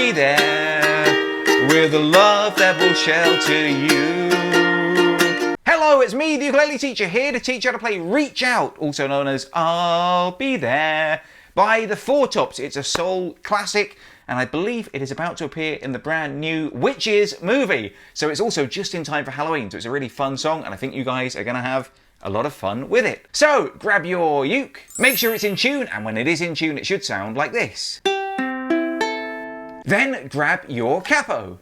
be there with a love that will shelter you. Hello, it's me, the ukulele teacher, here to teach you how to play Reach Out, also known as I'll Be There, by the Four Tops. It's a soul classic, and I believe it is about to appear in the brand new Witches movie. So it's also just in time for Halloween, so it's a really fun song, and I think you guys are going to have a lot of fun with it. So grab your uke, make sure it's in tune, and when it is in tune, it should sound like this. Then grab your capo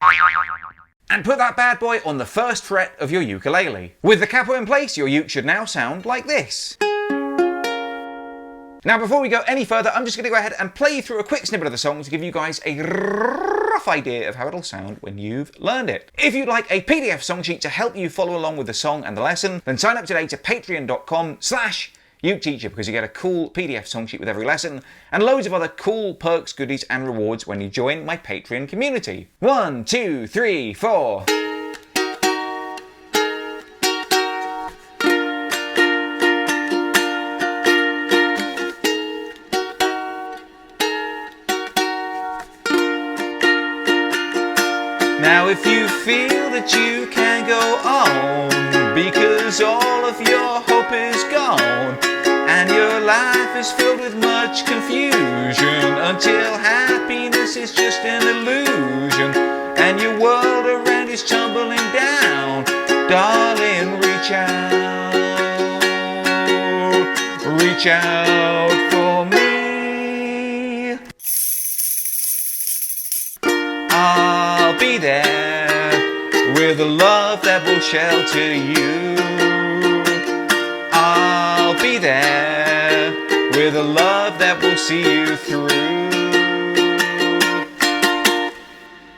and put that bad boy on the first fret of your ukulele. With the capo in place, your uke should now sound like this. Now before we go any further, I'm just going to go ahead and play you through a quick snippet of the song to give you guys a rough idea of how it'll sound when you've learned it. If you'd like a PDF song sheet to help you follow along with the song and the lesson, then sign up today to patreon.com/uketeacher because you get a cool PDF song sheet with every lesson and loads of other cool perks, goodies and rewards when you join my Patreon community. 1, 2, 3, 4. Now if you feel that you can go on because all of your hope is gone and your life is filled with much confusion until happiness is just an illusion and your world around is tumbling down, darling, reach out for me. I'll be there with a love that will shelter you. I'll be there with a love that will see you through.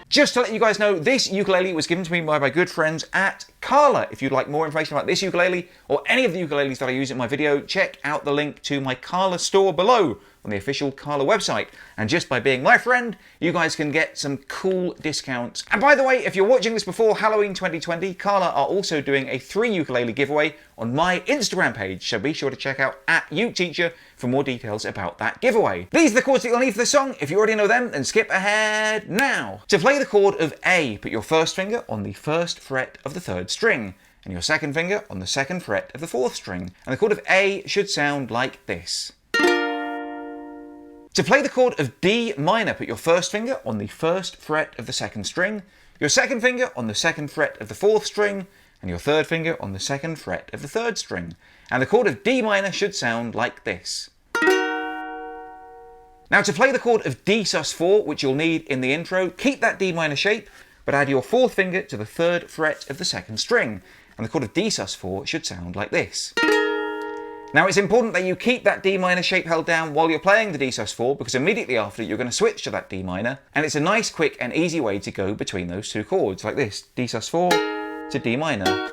Just to let you guys know, this ukulele was given to me by my good friends at Carla. If you'd like more information about this ukulele or any of the ukuleles that I use in my video, check out the link to my Carla store below on the official Carla website. And just by being my friend, you guys can get some cool discounts. And by the way, if you're watching this before Halloween 2020, Carla are also doing a 3 ukulele giveaway on my Instagram page, so be sure to check out @uketeacher for more details about that giveaway. These are the chords that you'll need for the song. If you already know them, then skip ahead now. To play the chord of A, put your first finger on the first fret of the 3rd string, and your second finger on the 2nd fret of the 4th string. And the chord of A should sound like this. To play the chord of D minor, put your first finger on the 1st fret of the 2nd string, your second finger on the 2nd fret of the 4th string, and your third finger on the 2nd fret of the 3rd string. And the chord of D minor should sound like this. Now to play the chord of D sus4, which you'll need in the intro, keep that D minor shape, but add your 4th finger to the 3rd fret of the 2nd string. And the chord of D sus4 should sound like this. Now it's important that you keep that D minor shape held down while you're playing the D sus4 because immediately after you're going to switch to that D minor, and it's a nice, quick and easy way to go between those two chords, like this. D sus4 to D minor,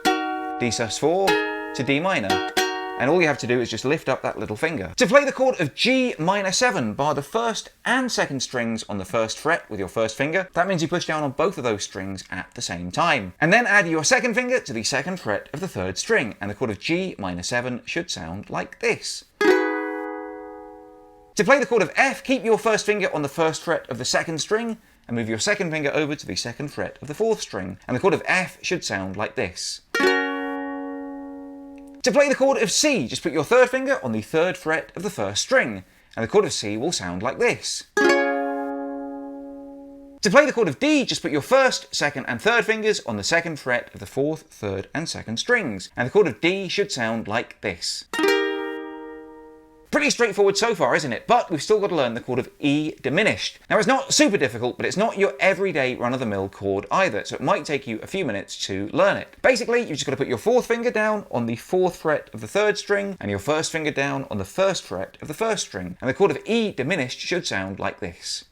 D sus4 to D minor. And all you have to do is just lift up that little finger. To play the chord of G minor 7, bar the 1st and 2nd strings on the 1st fret with your 1st finger. That means you push down on both of those strings at the same time. And then add your 2nd finger to the 2nd fret of the 3rd string, and the chord of G minor 7 should sound like this. To play the chord of F, keep your 1st finger on the 1st fret of the 2nd string, and move your 2nd finger over to the 2nd fret of the 4th string, and the chord of F should sound like this. To play the chord of C, just put your 3rd finger on the 3rd fret of the 1st string, and the chord of C will sound like this. To play the chord of D, just put your 1st, 2nd and 3rd fingers on the 2nd fret of the 4th, 3rd and 2nd strings, and the chord of D should sound like this. Pretty straightforward so far, isn't it? But we've still got to learn the chord of E diminished. Now it's not super difficult, but it's not your everyday run-of-the-mill chord either, so it might take you a few minutes to learn it. Basically, you've just got to put your 4th finger down on the 4th fret of the 3rd string, and your 1st finger down on the 1st fret of the 1st string, and the chord of E diminished should sound like this.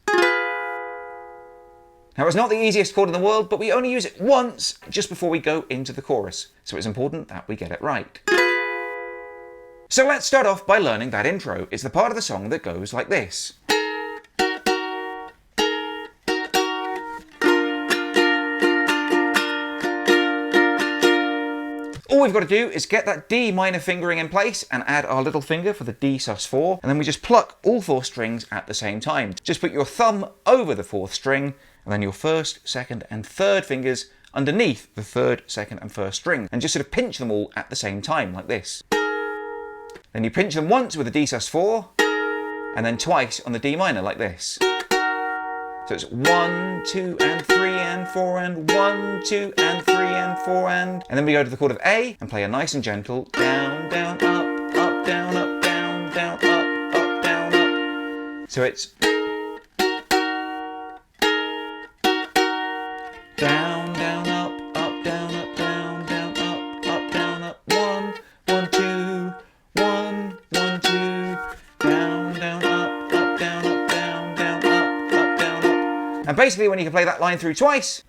Now it's not the easiest chord in the world, but we only use it once just before we go into the chorus, so it's important that we get it right. So let's start off by learning that intro. It's the part of the song that goes like this. All we've got to do is get that D minor fingering in place and add our little finger for the D sus4, and then we just pluck all 4 strings at the same time. Just put your thumb over the 4th string, and then your 1st, 2nd and 3rd fingers underneath the 3rd, 2nd and 1st string, and just sort of pinch them all at the same time, like this. Then you pinch them once with the D sus4, and then twice on the D minor, like this. So it's 1, 2 and 3 and 4 and 1, 2 and 3 and 4 and then we go to the chord of A and play a nice and gentle down, down, up, up, down, up, down, down, up, down, up. So it's down, down, up, down, up, down, down, up, down, up. 1, 1, 2, 1, 1, 2, down, down, up, down, up, down, down, up, down, up. And basically, when you can play that line through twice,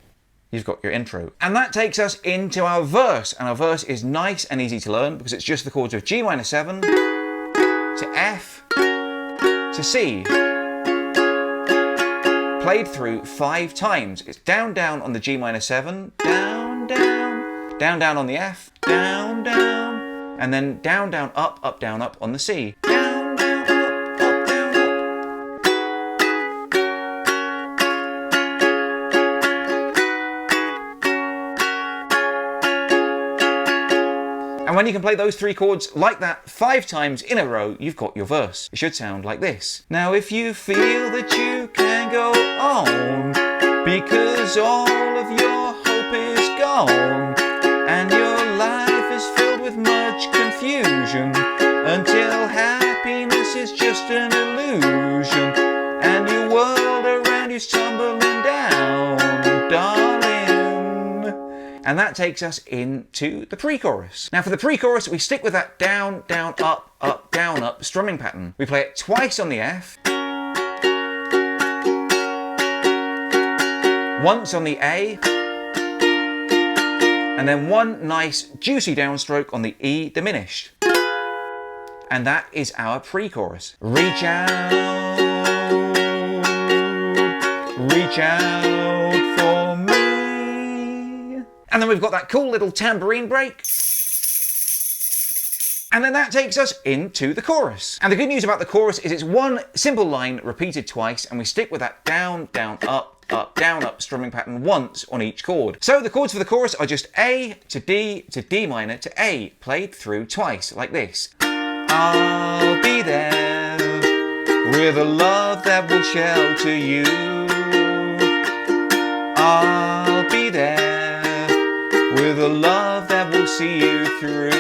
you've got your intro. And that takes us into our verse. And our verse is nice and easy to learn because it's just the chords of G minor 7 to F to C, played through 5 times. It's down, down on the G minor 7, down, down, down, down on the F, down, down, and then down, down, up, down, up on the C. Down, down, up, down, up. And when you can play those 3 chords like that 5 times in a row, you've got your verse. It should sound like this. Now if you feel that you can go on, because all of your hope is gone, and your life is filled with much confusion, until happiness is just an illusion, and your world around you's tumbling down, darling. And that takes us into the pre-chorus. Now for the pre-chorus, we stick with that down, down, up, down, up strumming pattern. We play it twice on the F, once on the A, and then one nice juicy downstroke on the E diminished. And that is our pre-chorus. Reach out for me. And then we've got that cool little tambourine break. And then that takes us into the chorus. And the good news about the chorus is it's one simple line repeated twice, and we stick with that down, down, up, down, up strumming pattern once on each chord. So the chords for the chorus are just A to D minor to A, played through twice, like this. I'll be there with a love that will shelter you. I'll be there with a love that will see you through.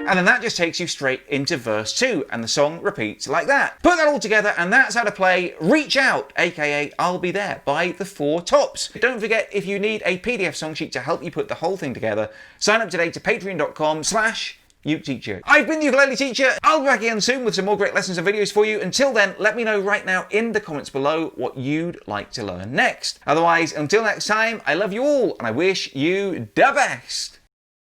And then that just takes you straight into verse 2, and the song repeats like that. Put that all together, and that's how to play Reach Out, aka I'll Be There, by the 4 Tops. Don't forget, if you need a PDF song sheet to help you put the whole thing together, sign up today to patreon.com/uketeacher. I've been the ukulele teacher. I'll be back again soon with some more great lessons and videos for you. Until then, let me know right now in the comments below what you'd like to learn next. Otherwise, until next time, I love you all, and I wish you the best.